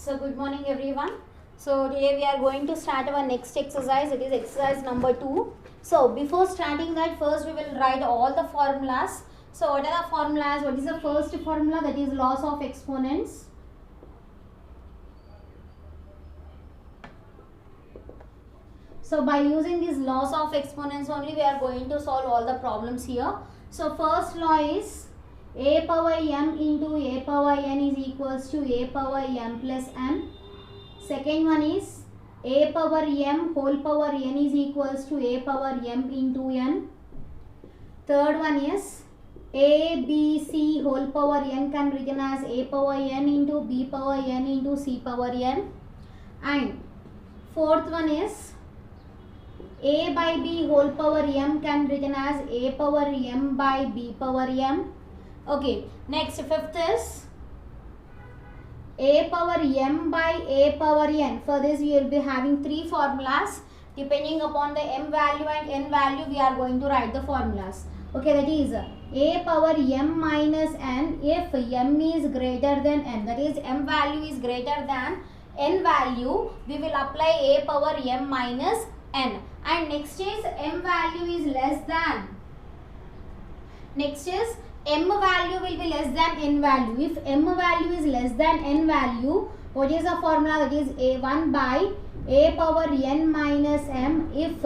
So good morning everyone. So today we are going to start our next exercise. It is exercise number 2. So before starting that, first we will write all the formulas. So what are the formulas? What is the first formula? That is loss of exponents. So by using this loss of exponents only we are going to solve all the problems here. So first law is a power m into a power n is equals to a power m plus n. Second one is a power m whole power n is equals to a power m into n. Third one is a b c whole power n can be written as a power n into b power n into c power n. And fourth one is a by b whole power m can be written as a power m by b power m. Okay, next fifth is a power m by a power n. For this we will be having three formulas. Depending upon the m value and n value we are going to write the formulas. Okay, that is a power m minus n if m is greater than n. That is m value is greater than n value, we will apply a power m minus n. And next is m value is less than. Next is m value will be less than n value. If m value is less than n value, what is the formula? That is a1 by a power n minus m if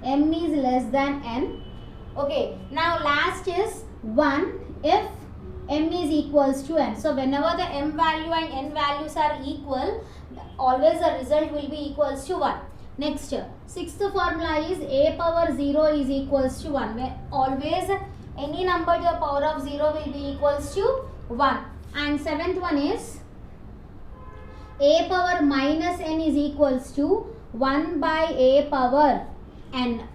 m is less than n. Okay, now last is 1 if m is equals to n. So whenever the m value and n values are equal, always the result will be equals to 1. Next, sixth formula is a power 0 is equals to 1. Where always any number to the power of 0 will be equals to 1. And seventh one is a power minus n is equals to 1 by a power n.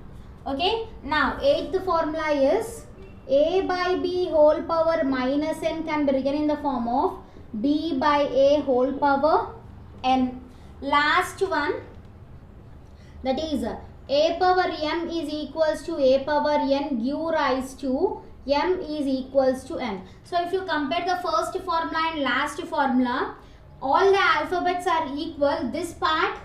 Okay. Now, eighth formula is a by b whole power minus n can be written in the form of b by a whole power n. Last one, that is a power m is equals to a power n give rise to m is equals to n. So if you compare the first formula and last formula, all the alphabets are equal. This part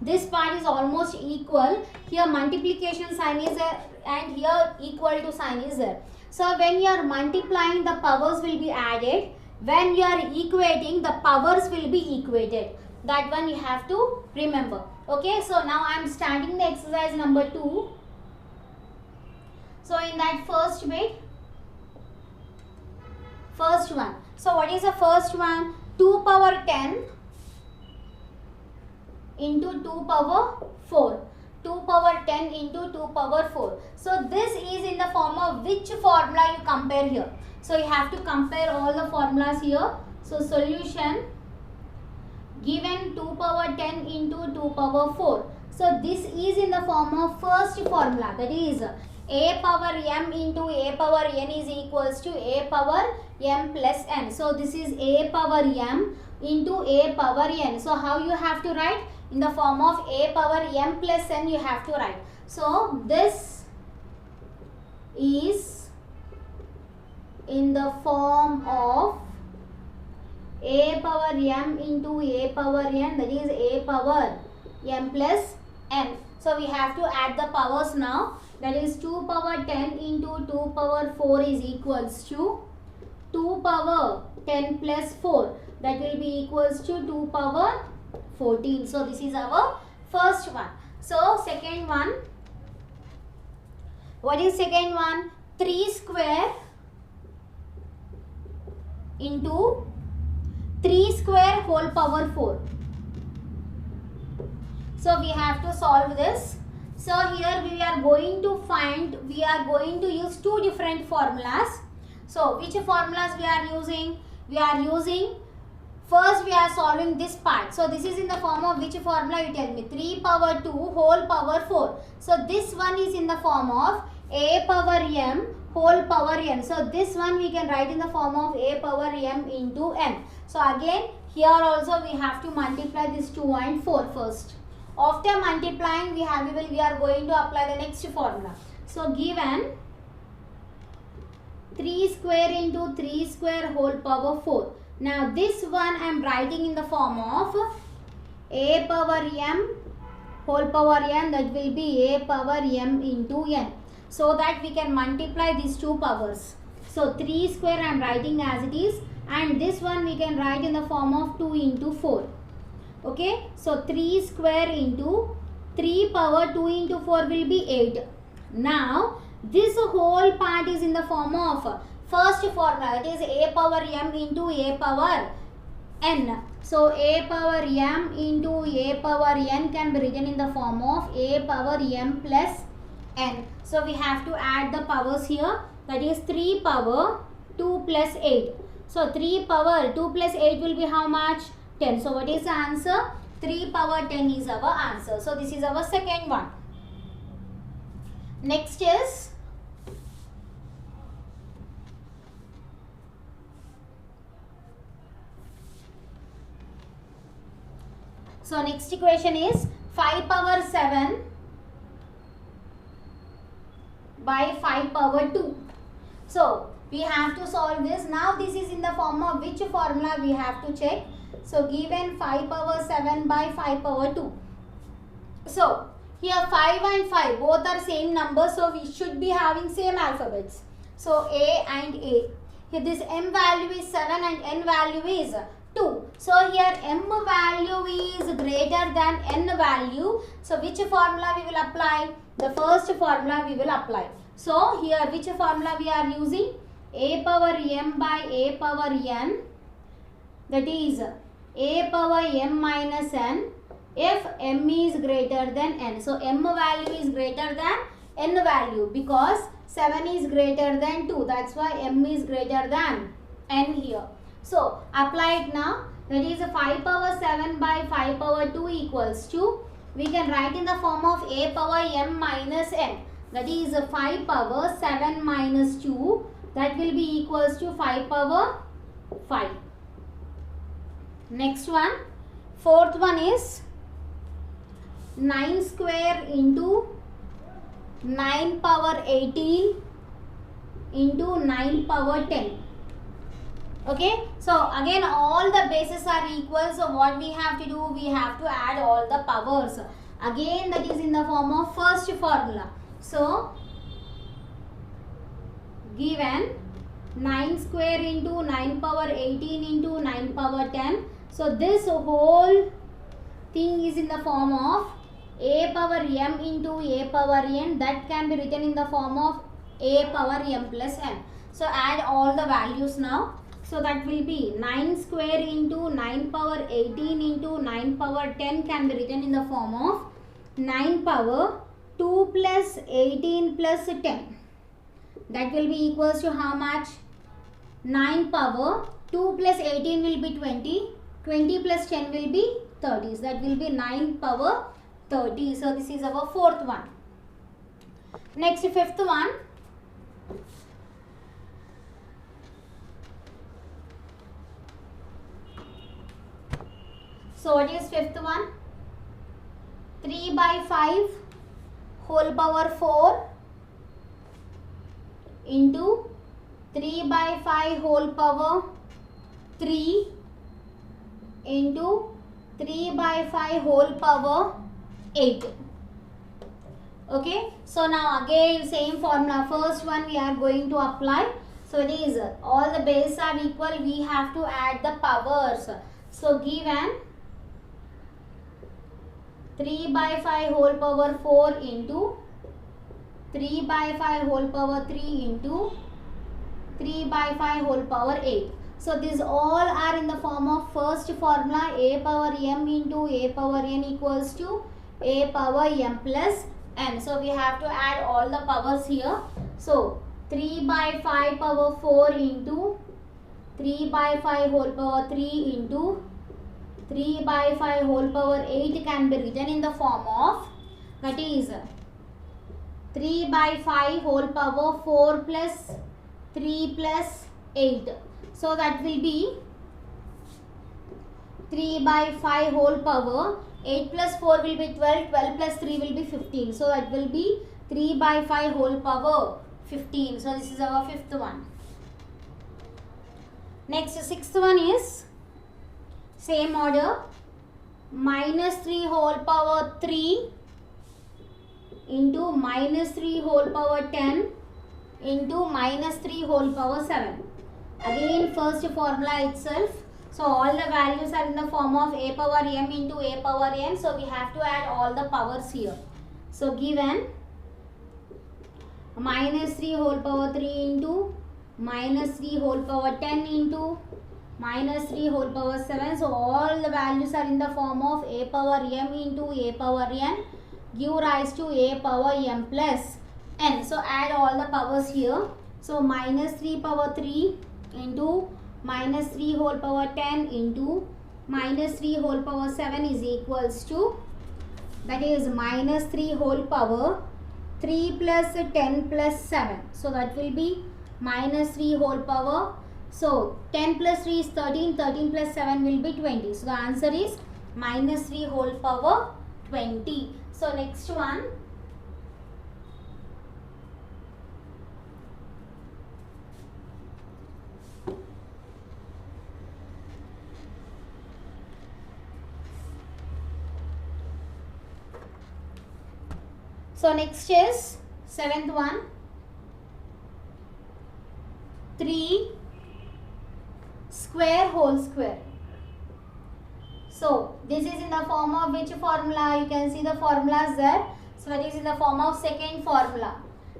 is almost equal. Here multiplication sign is there and here equal to sign is there. So when you are multiplying, the powers will be added. When you are equating, the powers will be equated. That one you have to remember. Okay, so now I am starting the exercise number 2. So in that first bit, first one. So what is the first one? 2 power 10 into 2 power 4. 2 power 10 into 2 power 4. So this is in the form of which formula you compare here. So you have to compare all the formulas here. So solution, given 2 power 10 into 2 power 4. So this is in the form of first formula, that is a power m into a power n is equals to a power m plus n. So this is a power m into a power n. So how you have to write? In the form of a power m plus n you have to write. So this is in the form of a power m into a power n, that is a power m plus n. So we have to add the powers now. That is 2 power 10 into 2 power 4 is equals to 2 power 10 plus 4. That will be equals to 2 power 14. So this is our first one. So second one. What is second one? 3 square into 3 square whole power 4. So we have to solve this. So here we are going to use two different formulas. So which formulas we are using? First we are solving this part. So this is in the form of which formula, you tell me. 3 power 2 whole power 4. So this one is in the form of a power m whole power n. So this one we can write in the form of a power m into n. So again here also we have to multiply this 2 and 4 first. After multiplying we are going to apply the next formula. So given 3 square into 3 square whole power 4. Now this one I am writing in the form of a power m whole power n, that will be a power m into n, so that we can multiply these two powers. So 3 square I am writing as it is, and this one we can write in the form of 2 into 4. Okay, so 3 square into 3 power 2 into 4 will be 8. Now this whole part is in the form of first formula, that is a power m into a power n. So a power m into a power n can be written in the form of a power m plus n. So we have to add the powers here, that is 3 power 2 plus 8. So 3 power 2 plus 8 will be how much? 10. So what is the answer? 3 power 10 is our answer. So this is our second one. Next is next equation is 5 power 7 by 5 power 2. So we have to solve this. Now this is in the form of which formula we have to check. So given 5 power 7 by 5 power 2. So here 5 and 5 both are same numbers, so we should be having same alphabets. So A and A. Here this m value is 7 and n value is 2. So here m value is greater than n value. So which formula we will apply? The first formula we will apply. So here which formula we are using? A power m by a power n, that is a power m minus n if m is greater than n. So m value is greater than n value because 7 is greater than 2. That's why m is greater than n here. So apply it now. That is 5 power 7 by 5 power 2 equals to, we can write in the form of a power m minus n. That is 5 power 7 minus 2. That will be equals to 5 power 5. Next one, fourth one is 9 square into 9 power 18 into 9 power 10. Okay, so again all the bases are equal, so what we have to do, we have to add all the powers. Again that is in the form of first formula. So given 9 square into 9 power 18 into 9 power 10. So this whole thing is in the form of a power m into a power n, that can be written in the form of a power m plus n. So add all the values now. So that will be 9 square into 9 power 18 into 9 power 10 can be written in the form of 9 power 2 plus 18 plus 10. That will be equals to how much? 9 power 2 plus 18 will be 20. 20 plus 10 will be 30. So that will be 9 power 30. So this is our fourth one. Next, fifth one. So what is fifth one? 3 by 5 whole power 4 into 3 by 5 whole power 3 into 3 by 5 whole power 8. Okay, so now again same formula. First one we are going to apply. So it is all the bases are equal, we have to add the powers. So given 3 by 5 whole power 4 into 3 by 5 whole power 3 into 3 by 5 whole power 8. So these all are in the form of first formula, a power m into a power n equals to a power m plus n. So we have to add all the powers here. So 3 by 5 power 4 into 3 by 5 whole power 3 into 3 by 5 whole power 8 can be written in the form of, that is 3 by 5 whole power 4 plus 3 plus 8. So that will be 3 by 5 whole power 8 plus 4 will be 12, 12 plus 3 will be 15. So that will be 3 by 5 whole power 15. So this is our fifth one. Next, sixth one is same order, minus 3 whole power 3 into minus 3 whole power 10 into minus 3 whole power 7. Again first formula itself. So all the values are in the form of a power m into a power n. So we have to add all the powers here. So given minus 3 whole power 3 into minus 3 whole power 10 into minus 3 whole power 7. So all the values are in the form of a power m into a power n, give rise to a power m plus n. So add all the powers here. So minus 3 power 3 into minus 3 whole power 10 into minus 3 whole power 7 is equals to, that is minus 3 whole power 3 plus 10 plus 7. So that will be minus 3 whole power. So 10 plus 3 is 13, 13 plus 7 will be 20. So the answer is minus 3 whole power 20. So next one. So next is seventh one, 3 square whole square. So this is in the form of which formula? You can see the formulas there. So that is in the form of second formula,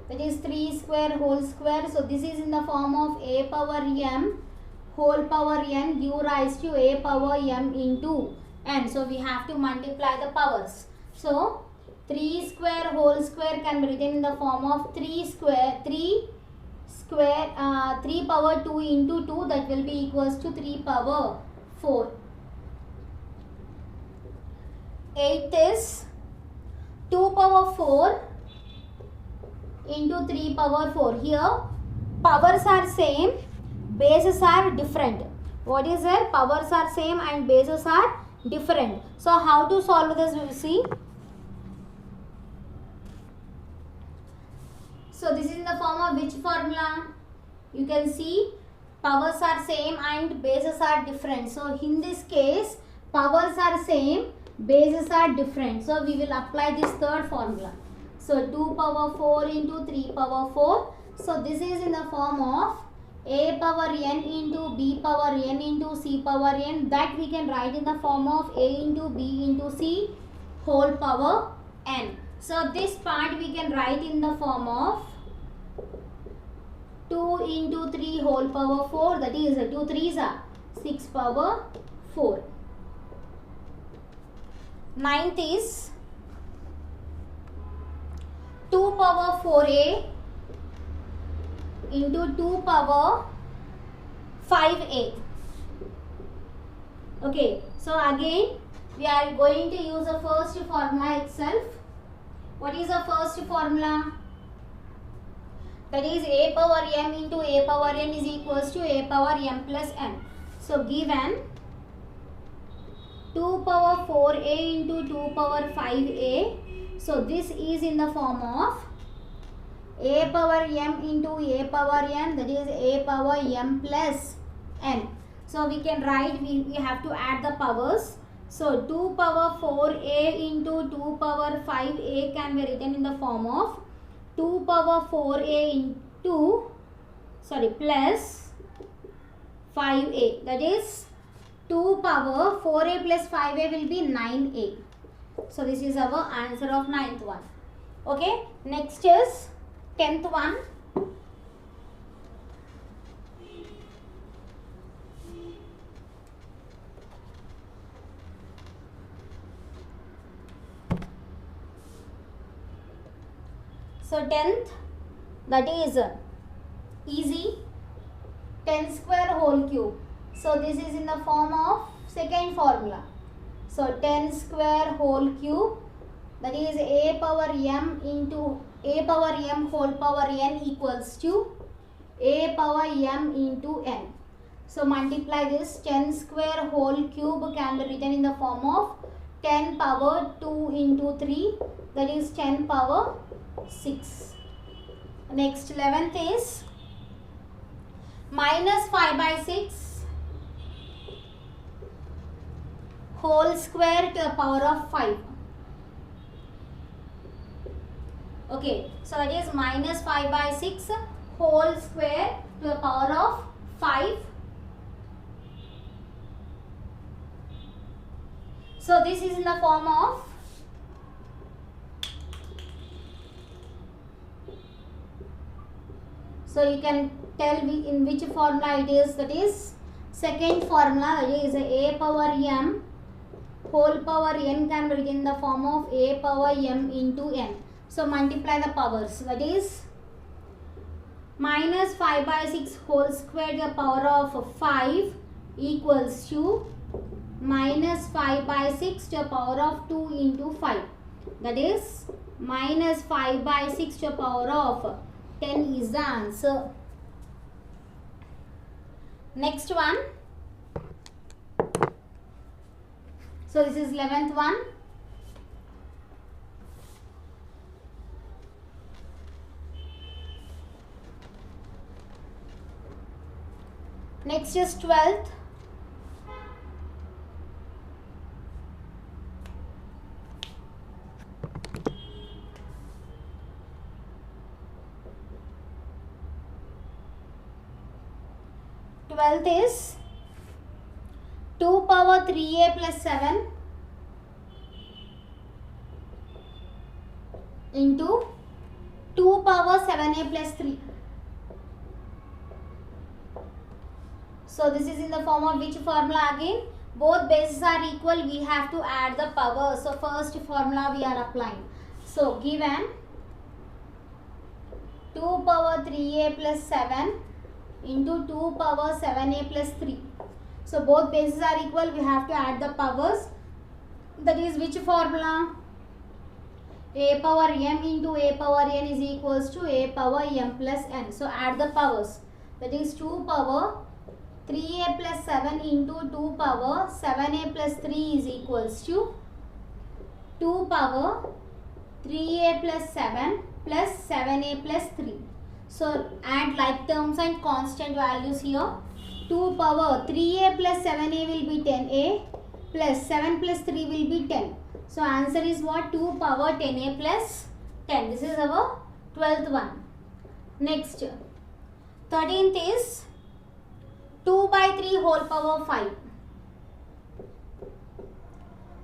that is 3 square whole square. So this is in the form of a power m whole power n, give rise to a power m into n. So we have to multiply the powers. So 3 square whole square can be written in the form of 3 power 2 into 2, that will be equals to 3 power 4. 8 is 2 power 4 into 3 power 4. Here powers are same, bases are different. What is there? Powers are same and bases are different. So how to solve this, we will see. So this is in the form of which formula? You can see powers are same and bases are different. So in this case powers are same, bases are different. So we will apply this third formula. So 2 power 4 into 3 power 4. So this is in the form of a power n into b power n into c power n, that we can write in the form of a into b into c whole power n. So this part we can write in the form of 2 into 3 whole power 4, that is 2 3s are 6 power 4. Ninth is 2 power 4a into 2 power 5a. Okay, so again we are going to use the first formula itself. What is the first formula? That is a power m into a power n is equals to a power m plus n. So given 2 power 4a into 2 power 5a. So this is in the form of a power m into a power n, that is a power m plus n. So we can write, we have to add the powers. So 2 power 4a into 2 power 5a can be written in the form of 2 power 4a into, plus 5a, that is 2 power 4a plus 5a will be 9a. So this is our answer of 9th one. Okay, next is 10th one. So 10th, that is easy, 10 square whole cube. So this is in the form of second formula. So 10 square whole cube, that is a power m into a power m whole power n equals to a power m into n. So multiply this, 10 square whole cube can be written in the form of 10 power 2 into 3, that is 10 power 6. Next 11th is minus 5 by 6 whole square to the power of 5. Okay, so that is minus 5 by 6 whole square to the power of 5. So this is in the form of so you can tell in which formula it is. That is second formula, that is a power m whole power n can be written in the form of a power m into n. So multiply the powers, that is minus 5 by 6 whole square to the power of 5 equals to minus 5 by 6 to the power of 2 into 5. That is minus 5 by 6 to the power of 10 is the answer. Next one. So this is 11th one. Next is 12th. Twelfth is 2 power 3a plus 7 into 2 power 7a plus 3. So this is in the form of which formula again? Both bases are equal, we have to add the power. So first formula we are applying. So given 2 power 3a plus 7 into 2 power 7a plus 3. So both bases are equal, we have to add the powers. That is which formula? A power m into a power n is equals to a power m plus n. So add the powers. That is 2 power 3a plus 7 into 2 power 7a plus 3 is equals to 2 power 3a plus 7 plus 7a plus 3. So add like terms and constant values here. 2 power 3a plus 7a will be 10a plus 7 plus 3 will be 10. So answer is what? 2 power 10a plus 10. This is our 12th one. Next 13th is 2 by 3 whole power 5.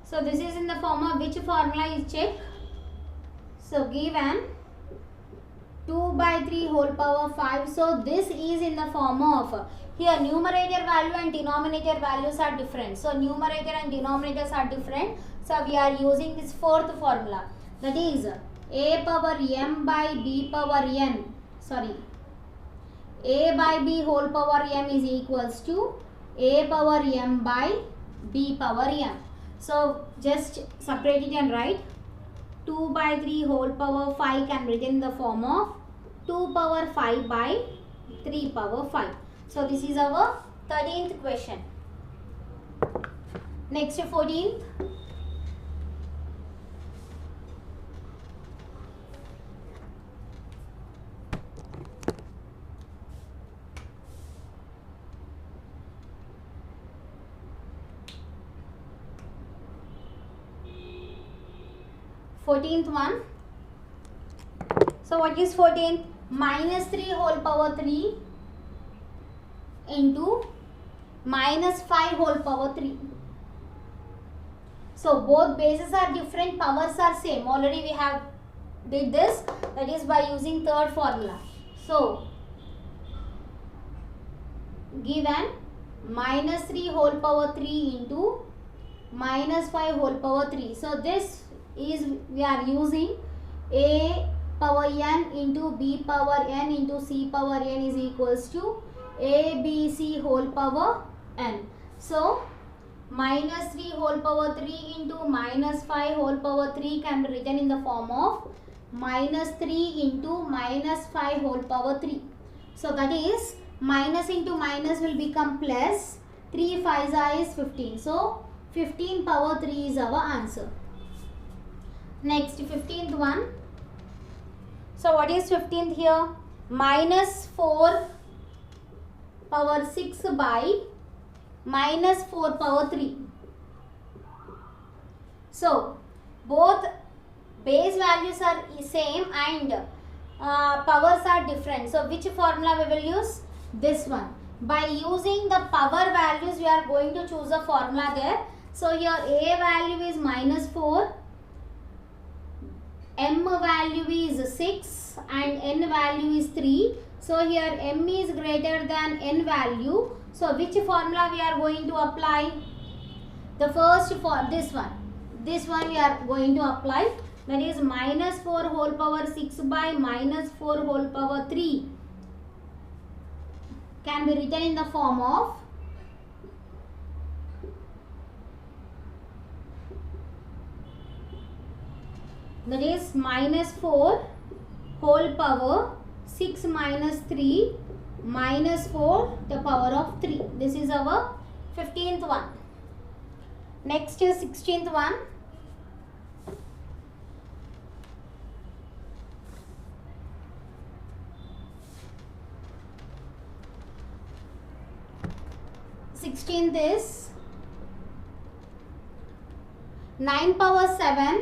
So this is in the form of which formula is check. So given 2 by 3 whole power 5. So this is in the form of, here numerator value and denominator values are different. So numerator and denominators are different. So we are using this fourth formula. That is a power m by b power n. Sorry. A by b whole power m is equals to a power m by b power m. So just separate it and write 2 by 3 whole power 5 can be written in the form of 2 power 5 by 3 power 5. So this is our 13th question. Next 14th. One. So what is 14th? Minus 3 whole power 3 into minus 5 whole power 3. So both bases are different, powers are same. Already we have did this, that is by using third formula. So given minus 3 whole power 3 into minus 5 whole power 3. So this is we are using a power n into b power n into c power n is equals to a b c whole power n. So minus 3 whole power 3 into minus 5 whole power 3 can be written in the form of minus 3 into minus 5 whole power 3. So that is minus into minus will become plus, 3 5s is 15. So 15 power 3 is our answer. Next 15th one. So what is 15th here? Minus 4 power 6 by minus 4 power 3. So both base values are same and powers are different. So which formula we will use? This one. By using the power values, we are going to choose a formula there. So here A value is -4, M value is 6 and N value is 3. So here M is greater than N value. So which formula we are going to apply? The first for this one. This one we are going to apply. That is -4 whole power 6 by -4 whole power 3 can be written in the form of that is -4 whole power 6 minus 3 minus 4 the power of 3. This is our 15th one. Next is 16th one. Sixteenth is 9 power 7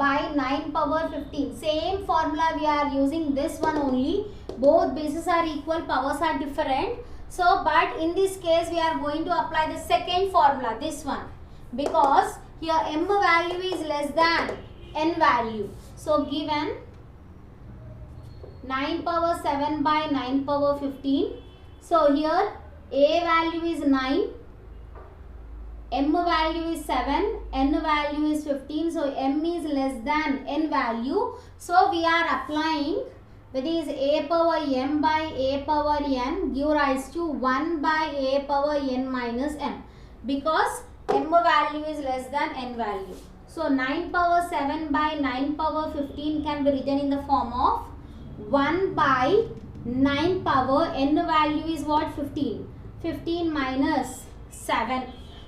by 9 power 15. Same formula we are using, this one only. Both bases are equal, powers are different. So but in this case we are going to apply the second formula, this one, because here M value is less than N value. So given 9 power 7 by 9 power 15. So here A value is 9, M value is 7, N value is 15. So M is less than N value. So we are applying, that is A power M by A power N give rise to 1 by A power N minus M, because M value is less than N value. So 9 power 7 by 9 power 15 can be written in the form of 1 by 9 power N value is what? 15. 15 minus 7.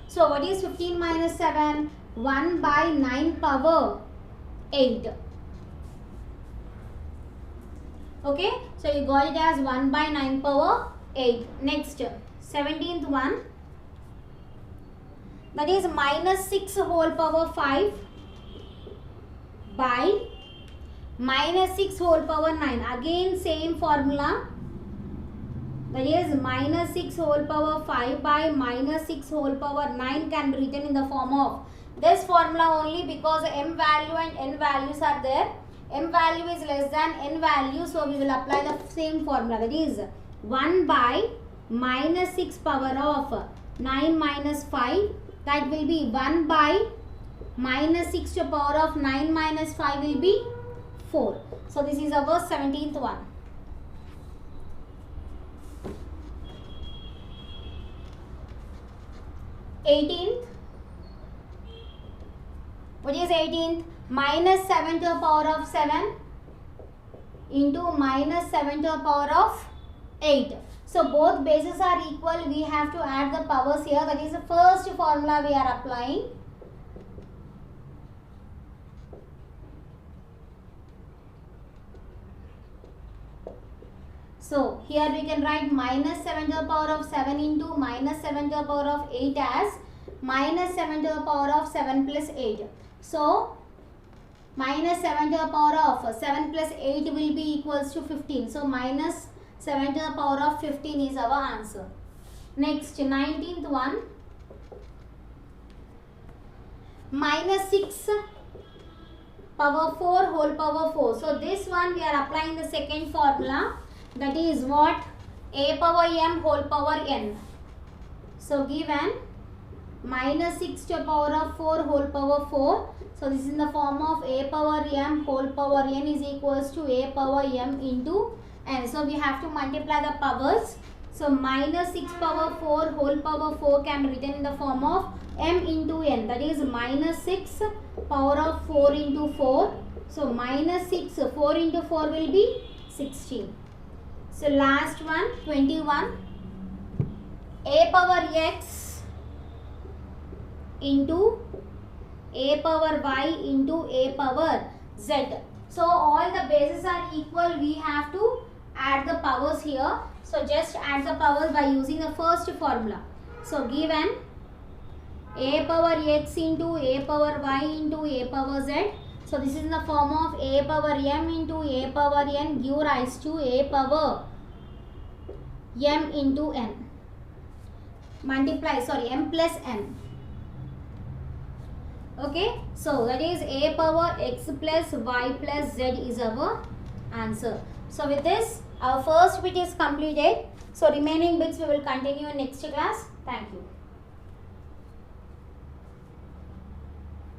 So what is 15 minus 7? 1 by 9 power 8. Okay, so you got it as 1 by 9 power 8. Next, 17th one, that is -6 whole power 5 by -6 whole power 9. Again same formula, that is -6 whole power 5 by -6 whole power 9 can be written in the form of this formula only, because M value and N values are there. M value is less than N value, so we will apply the same formula, that is 1 by -6 power of 9 minus 5, that will be 1 by -6 to power of 9 minus 5 will be 4. So this is our 17th one. 18th. What is 18th? -7 to the power of 7 into -7 to the power of 8. So both bases are equal. We have to add the powers here. That is the first formula we are applying. So here we can write -7 to the power of 7 into -7 to the power of 8 as -7 to the power of 7 plus 8. So -7 to the power of 7 plus 8 will be equals to 15. So -7 to the power of 15 is our answer. Next, 19th one, -6 power 4 whole power 4. So this one we are applying the second formula, that is what? A power m whole power n. So given -6 to the power of 4 whole power 4. So this is in the form of A power m whole power n is equals to A power m into n. So we have to multiply the powers. So -6 power 4 whole power 4 can be written in the form of m into n. That is -6 power of 4 into 4. So -6 4 into 4 will be 16. So last one, 21. A power x into A power y into A power z. So all the bases are equal. We have to add the powers here. So just add the powers by using the first formula. So given a power x into a power y into a power z. So this is in the form of a power m into a power n give rise to a power m into n. M plus n. Okay, so that is a power x plus y plus z is our answer. So with this, our first bit is completed. So remaining bits we will continue in next class. Thank you.